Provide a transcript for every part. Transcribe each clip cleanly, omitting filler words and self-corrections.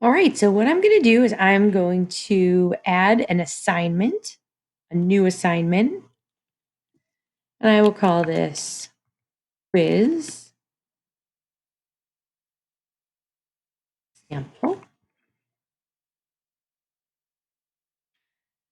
All right, so what I'm going to do is I'm going to add an assignment, a new assignment, and I will call this quiz sample.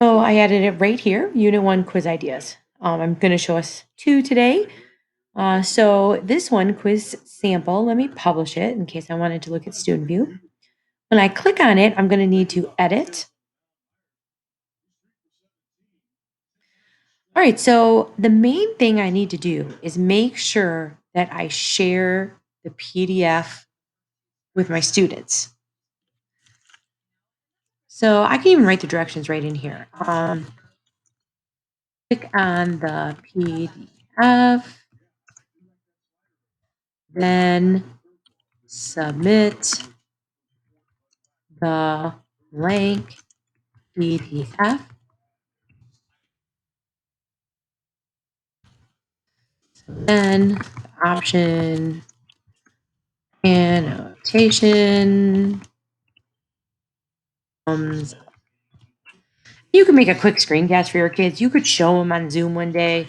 So I added it right here, Unit 1 quiz ideas. I'm going to show us two today. So this one, quiz sample, let me publish it in case I wanted to look at student view. When I click on it, I'm going to need to edit. All right, so the main thing I need to do is make sure that I share the PDF with my students. So I can even write the directions right in here. Click on the PDF, then submit the blank PDF. Then option annotation comes. You can make a quick screencast for your kids. You could show them on Zoom one day.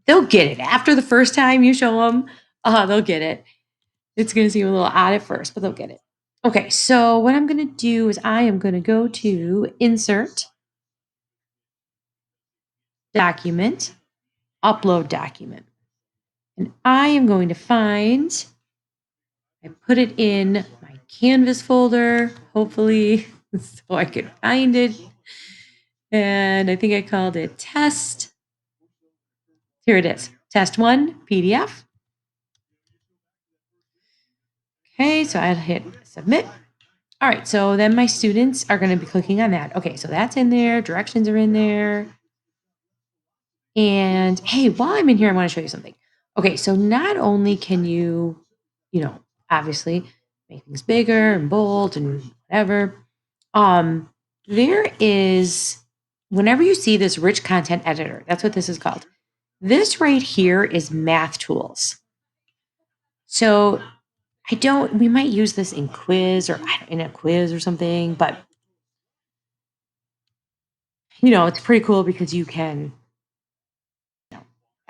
They'll get it. After the first time you show them, they'll get it. It's going to seem a little odd at first, but they'll get it. Okay, so what I'm going to do is I am going to go to Insert, Document, Upload Document. And I am going to find, I put it in my Canvas folder, hopefully, so I could find it. And I think I called it Test. Here it is, Test 1 PDF. Okay, so I'll hit Submit. All right, so then my students are going to be clicking on that. Okay, so that's in there, directions are in there. And hey, while I'm in here, I want to show you something. Okay, so not only can you obviously make things bigger and bold and whatever, um, there is, whenever you see this rich content editor, that's what this is called. This right here is math tools. So we might use this in quiz or in a quiz or something, but it's pretty cool because you can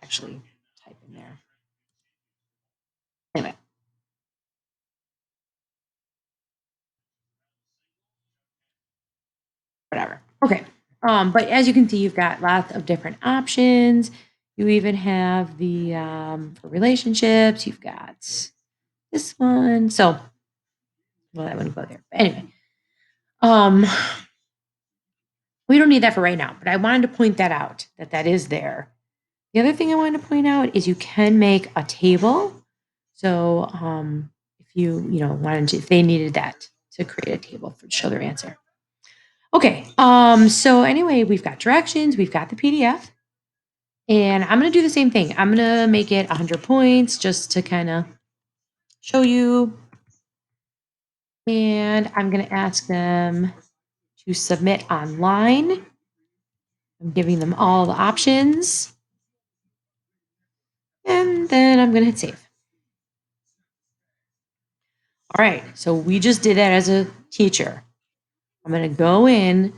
actually type in there. Anyway. Whatever. Okay. But as you can see, you've got lots of different options. You even have the for relationships, you've got this one. So, well, I wouldn't go there. But anyway, um, we don't need that for right now, but I wanted to point that out that is there. The other thing I wanted to point out is you can make a table. So, if wanted to, if they needed that to create a table to show their answer. Okay. So anyway, we've got directions, we've got the PDF, and I'm going to do the same thing. I'm going to make it 100 points just to kind of show you. And I'm going to ask them to submit online. I'm giving them all the options. And then I'm going to hit save. All right. So we just did that as a teacher. I'm going to go in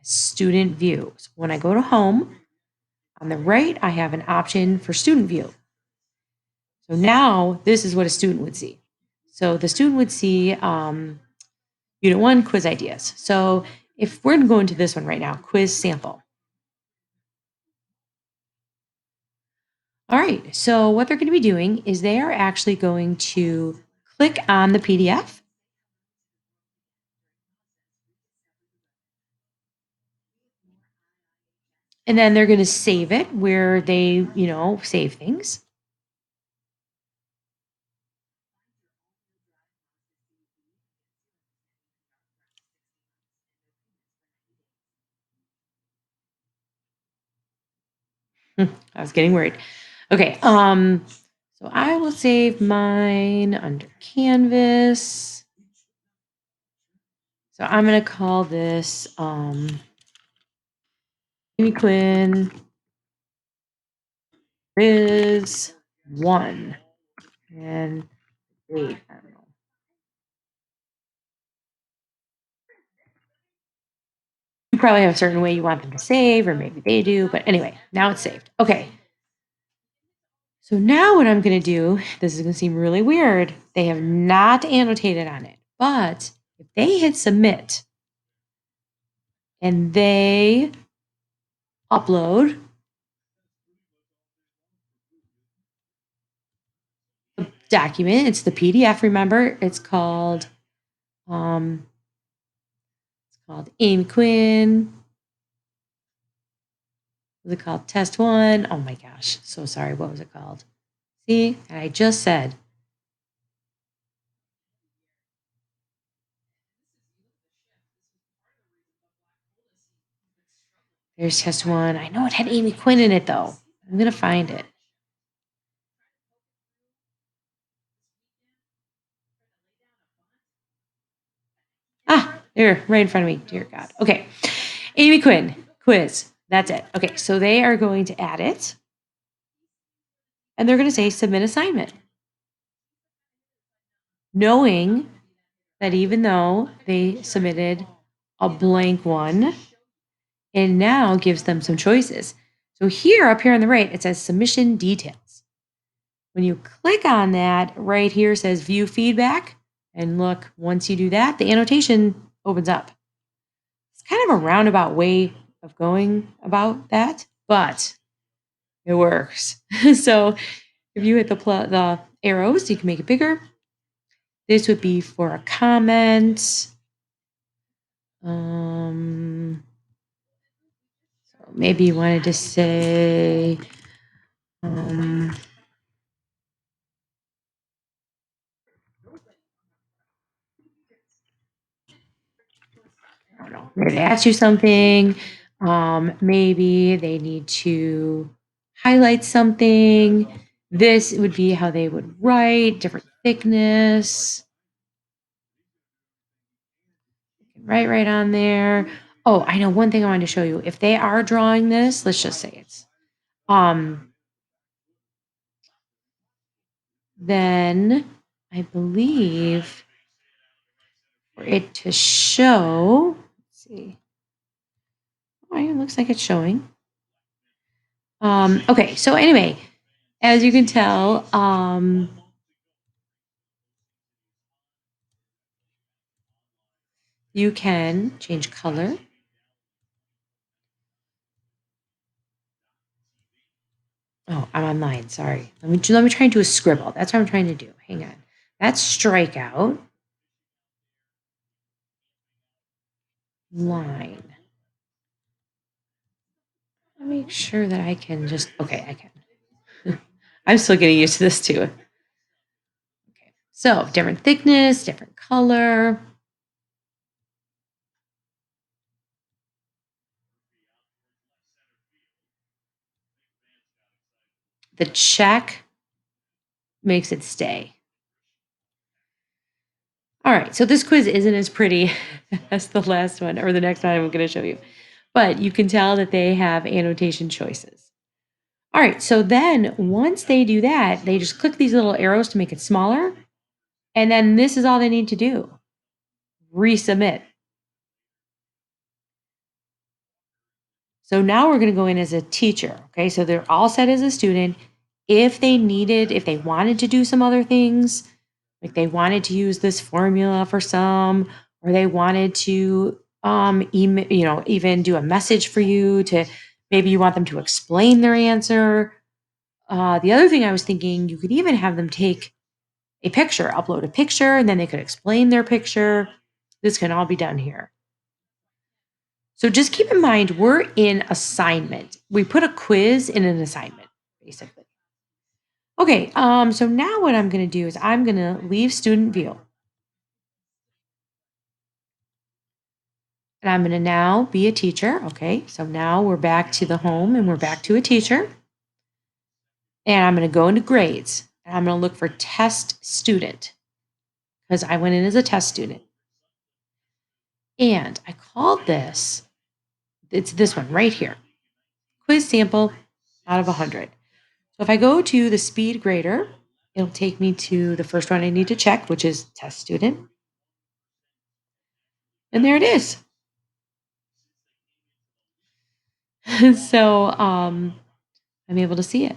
student view. So when I go to home, on the right, I have an option for student view. So now this is what a student would see. So the student would see Unit 1 quiz ideas. So if we're going to go into this one right now, quiz sample. All right, so what they're going to be doing is they are actually going to click on the PDF. And then they're going to save it where they, save things. I was getting worried. Okay, so I will save mine under Canvas. So I'm going to call this Amy Quinn is 1. And wait, I don't know. You probably have a certain way you want them to save, or maybe they do. But anyway, now it's saved. Okay. So now what I'm going to do, this is going to seem really weird. They have not annotated on it, but if they hit submit and they upload the document, it's the PDF, remember, um, it's called Amy Quinn. Was it called Test One? Oh my gosh, so sorry. What was it called? See, I just said. There's Test One. I know it had Amy Quinn in it though. I'm gonna find it. Ah, there, right in front of me. Dear God. Okay. Amy Quinn, quiz. That's it. Okay, so they are going to add it and they're going to say submit assignment, knowing that even though they submitted a blank one, it now gives them some choices. So here, up here on the right, it says submission details. When you click on that, right here says view feedback. And look, once you do that, the annotation opens up. It's kind of a roundabout way of going about that, but it works. So if you hit the arrows, you can make it bigger. This would be for a comment. So maybe you wanted to say, I don't know, maybe they asked you something. Maybe they need to highlight something. This would be how they would write, different thickness. Right on there. Oh, I know one thing I wanted to show you. If they are drawing this, let's just say it's, then I believe for it to show, let's see. Oh, it looks like it's showing. Okay, so anyway, as you can tell, you can change color. Oh, I'm online. Sorry. Let me try and do a scribble. That's what I'm trying to do. Hang on. That's strikeout. Line. Make sure that I can just, okay, I can. I'm still getting used to this too. Okay. So different thickness, different color. The check makes it stay. All right, so this quiz isn't as pretty as the last one or the next one I'm going to show you, but you can tell that they have annotation choices. All right, so then once they do that, they just click these little arrows to make it smaller, and then this is all they need to do, resubmit. So now we're going to go in as a teacher, okay? So they're all set as a student. If they wanted to do some other things, like they wanted to use this formula for some, or they wanted to email, even do a message for you to, maybe you want them to explain their answer. The other thing I was thinking, you could even have them take a picture, upload a picture, and then they could explain their picture. This can all be done here. So just keep in mind, we're in assignment. We put a quiz in an assignment, basically. Okay, so now what I'm going to do is I'm going to leave student view. And I'm going to now be a teacher. Okay, so now we're back to the home and we're back to a teacher. And I'm going to go into grades. And I'm going to look for test student because I went in as a test student. And I called this, it's this one right here, quiz sample out of 100. So if I go to the speed grader, it'll take me to the first one I need to check, which is test student. And there it is. So I'm able to see it.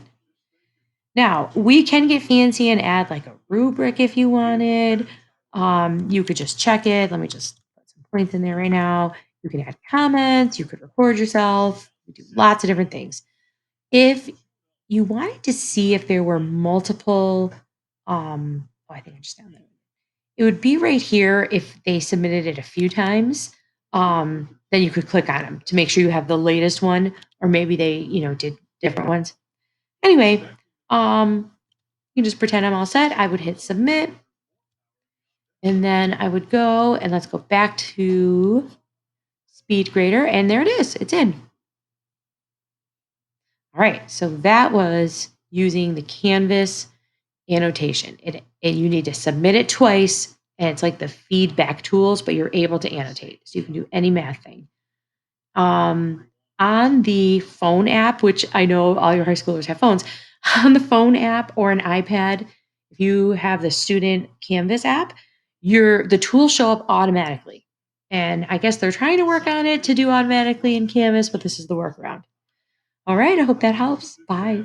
Now, we can get fancy and add like a rubric if you wanted. You could just check it. Let me just put some points in there right now. You can add comments, you could record yourself, you do lots of different things. If you wanted to see if there were multiple, oh, I think I just found that. It would be right here if they submitted it a few times. Then you could click on them to make sure you have the latest one, or maybe they, did different ones. Anyway, you just pretend I'm all set. I would hit submit, and then I would go and let's go back to speed grader, and there it is. It's in. All right. So that was using the Canvas annotation. You need to submit it twice, and it's like the feedback tools, but you're able to annotate, so you can do any math thing. Um, on the phone app, which I know all your high schoolers have phones, on the phone app or an iPad, if you have the student Canvas app, the tools show up automatically. And I guess they're trying to work on it to do automatically in Canvas, but this is the workaround. All right, I hope that helps. Bye.